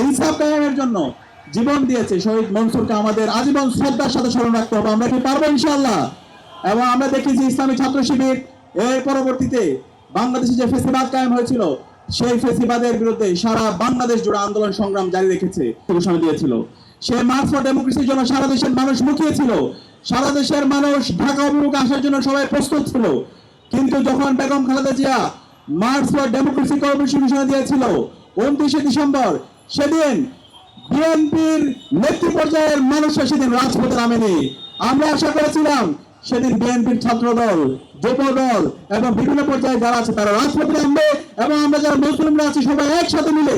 ইনসাফ কায়েমের জন্য জীবন দিয়েছে শহীদ মনসুরকে আমাদের আজীবন শ্রদ্ধার সাথে স্মরণ রাখতে হবে। আমরা কি পারবো ইনশাআল্লাহ? এবং আমরা দেখি যে ইসলামী ছাত্র শিবির এর পরবর্তীতে বাংলাদেশে যে ফেসিবাদ কায়েম হয়েছিল সেই ফেসিবাদের বিরুদ্ধে সারা বাংলাদেশ জুড়ে আন্দোলন সংগ্রাম জারি রেখেছে, ঘোষণা দিয়েছিল। সে মার্চ ফর ডেমোক্রেসির জন্য সারা দেশের মানুষ মুখিয়েছিল, সারা দেশের মানুষ ঢাকা অভিমুখে আসার জন্য সবাই প্রস্তুত ছিল। কিন্তু যখন Begum Khaleda Zia March for democracy commission ঘোষণা দিয়েছিল 29শে ডিসেম্বর, সেদিন বিএনপির নেতৃত্ব পর্যায়ের মানুষরা সেদিন রাজপথে নামেনি। আমরা আশা করেছিলাম সেদিন বিএনপির ছাত্র দল, যুব দল এবং বিভিন্ন পর্যায়ে যারা আছে তারা রাজপথে নামবে এবং আমরা যারা মুসলিমরা আছি সবাই একসাথে মিলে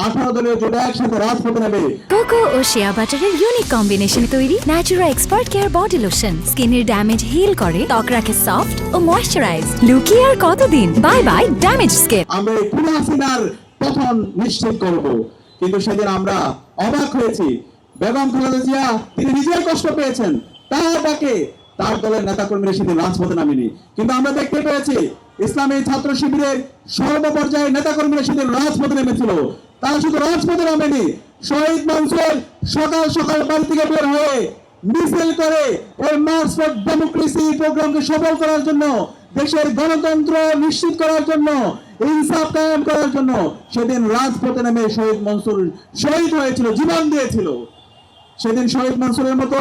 18 দলীয় জোট একসাথে রাজপথে নেবে। কোকো ও শিয়া বাটারের ইউনিক কম্বিনেশনে তৈরি Natura expert care body lotion স্কিনের ড্যামেজ হিল করে, ত্বক রাখে সফট ও ময়েশ্চারাইজ। লুকিয়ে আর কতদিন? Bye bye damage skin. আমরা এই খুনি হাসিনার পতন নিশ্চিত করব। কিন্তু সেদিন আমরা অবাক হয়েছি, বেগম খালেদা জিয়া তিনি নিজেই কষ্ট পেয়েছেন, তার ডাকে তার দলের নেতাকর্মীরা সেদিন রাজপথে নামেনি। কিন্তু আমরা দেখতে পেয়েছি ইসলামী ছাত্র শিবিরের সর্বপর্যায়ে নেতাকর্মীরা সেদিন রাজপথে নেমেছিল। তারা শুধু রাজপথে নামেনি, শহীদ মনসুর সকাল সকাল বাড়ি থেকে বের হয়ে মিছিল করে এই মার্চ ফর ডেমোক্রেসি প্রোগ্রামকে সফল করার জন্য, দেশের গণতন্ত্র নিশ্চিত করার জন্য, ইনসাফ কায়েম করার জন্য সেদিন রাজপথে নেমে শহীদ মনসুর শহীদ হয়েছিল, জীবন দিয়েছিল। সেদিন শহীদ মনসুরের মতো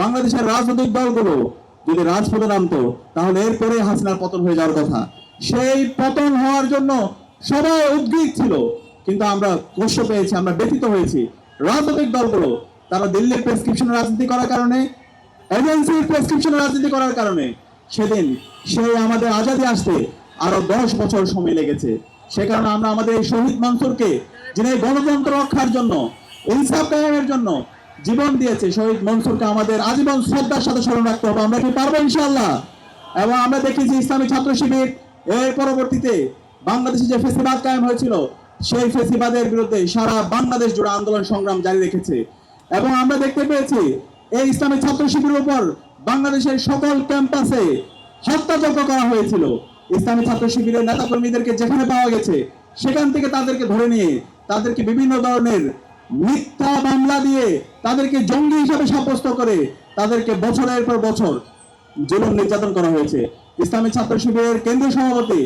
বাংলাদেশের রাজনৈতিক দলগুলো যদি রাজপথে নামতো তাহলে এরপরে হাসিনার পতন হয়ে যাওয়ার কথা। সেই পতন হওয়ার জন্য সবাই উদ্গ্রীব ছিল, কিন্তু আমরা কষ্ট পেয়েছি, আমরা ব্যথিত হয়েছি। রাজনৈতিক দলগুলো তারা দিল্লির প্রেসক্রিপশনে রাজনীতি করার কারণে, এজেন্সির প্রেসক্রিপশনে রাজনীতি করার কারণে সেদিন সেই আমাদের আজাদি আসতে আরো 10 বছর সময় লেগেছে। সে কারণে আমরা আমাদের এই শহীদ মনসুরকে, যিনি গণতন্ত্র রক্ষার জন্য, ইনসাফ কায়েমের জন্য জীবন দিয়েছে, শহীদ মনসুরকে আমাদের আজীবন শ্রদ্ধার সাথে স্মরণ রাখতে হবে। আমরা কি পারবো ইনশাআল্লাহ? এবং আমরা দেখি যে ইসলামী ছাত্র শিবির এর পরবর্তীতে বাংলাদেশে যে ফেসিবাদ কায়েম হয়েছিল সেই ফেসিবাদের বিরুদ্ধে সারা বাংলাদেশ জুড়ে আন্দোলন সংগ্রাম জারি রেখেছে। এবং আমরা দেখতে পেয়েছি এই ইসলামী ছাত্র শিবিরের উপর বাংলাদেশের সকল ক্যাম্পাসে হত্যাযজ্ঞ করা হয়েছিল। ইসলামী ছাত্র শিবিরের নেতাকর্মীদেরকে যেখানে পাওয়া গেছে সেখান থেকে তাদেরকে ধরে নিয়ে তাদেরকে বিভিন্ন ধরনের মিথ্যা মামলা দিয়ে তাদেরকে জঙ্গি হিসাবে সাব্যস্ত করে তাদেরকে বছরের পর বছর জুলুম নির্যাতন করা হয়েছে। ইসলামী ছাত্র শিবিরের কেন্দ্রীয় সভাপতি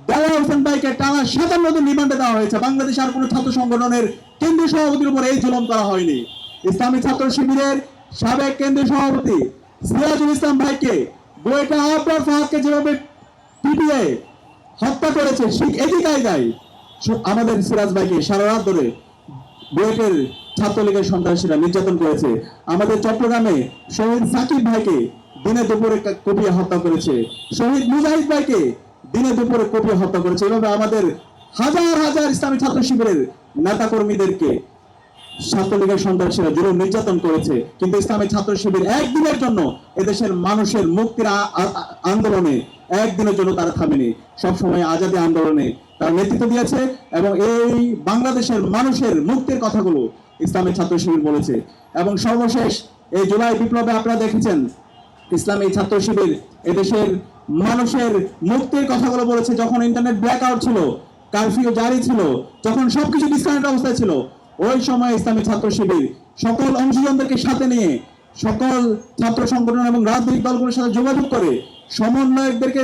দেওয়ার হোসেন ভাইকে টানা 57 দিন রিমান্ডে দেওয়া হয়েছে। বাংলাদেশ আর কোনো ছাত্র সংগঠনের কেন্দ্রীয় সভাপতির উপর এই জুলুম করা হয়নি। ইসলামী ছাত্র শিবিরের সাবেক কেন্দ্রীয় সভাপতি সিরাজুল ইসলাম ভাইকে বুয়েটা আবরার ফাহাদকে যেভাবে পিটিয়ে হত্যা করেছে ঠিক একই কায়দায় আমাদের সিরাজ ভাইকে সারা রাত ধরে বুয়েটের ছাত্রলীগের সন্ত্রাসীরা নির্যাতন করেছে। আমাদের চট্টগ্রামে শহীদ সাকিব ভাইকে দিনে দুপুরে কুপিয়ে হত্যা করেছে, শহীদ মুজাহিদ ভাইকে দিনে দুপুরে কুপিয়ে হত্যা করেছে। এভাবে আমাদের হাজার হাজার ইসলামী ছাত্র শিবিরের নেতা কর্মীদেরকে ছাত্রলীগের সন্ত্রাসীরা জুলুম নির্যাতন করেছে। কিন্তু ইসলামী ছাত্র শিবির একদিনের জন্য এদেশের মানুষের মুক্তির আন্দোলনে একদিনের জন্য তারা থামেনি, সবসময় আজাদী আন্দোলনে তারা নেতৃত্ব দিয়েছে এবং এই বাংলাদেশের মানুষের মুক্তির কথাগুলো ইসলামী ছাত্র শিবির বলেছে। এবং সর্বশেষ এই জুলাই বিপ্লবে আপনারা দেখেছেন ইসলামী ছাত্র শিবির এদেশের মানুষের মুক্তির কথাগুলো বলেছে। যখন ইন্টারনেট ব্ল্যাকআউট ছিল, কারফিউ জারি ছিল, যখন সবকিছু ডিসকানেক্ট অবস্থায় ছিল, ওই সময় ইসলামী ছাত্র শিবির সকল অংশীজনদেরকে সাথে নিয়ে সকল ছাত্র সংগঠন এবং রাজনৈতিক দলগুলোর সাথে যোগাযোগ করে সমন্বয়কদেরকে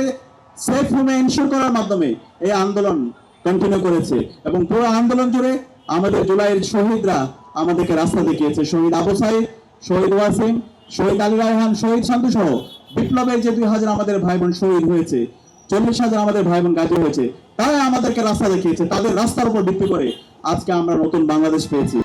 সেফ হোমে এনশিওর করার মাধ্যমে এই আন্দোলন কন্টিনিউ করেছে। এবং পুরো আন্দোলন জুড়ে আমাদের জুলাইয়ের শহীদরা আমাদেরকে রাস্তা দেখিয়েছে। শহীদ আবু সাইদ, শহীদ ওয়াসিম, শহীদ আলী রায়হান, শহীদ শান্তু সহ বিপ্লবের যে 2000 আমাদের ভাই বোন শহীদ হয়েছে, 40,000 আমাদের ভাই বোন গাজী হয়েছে, তারা আমাদেরকে রাস্তা দেখিয়েছে। তাদের রাস্তার উপর ভিত্তি করে আজকে আমরা নতুন বাংলাদেশ পেয়েছি।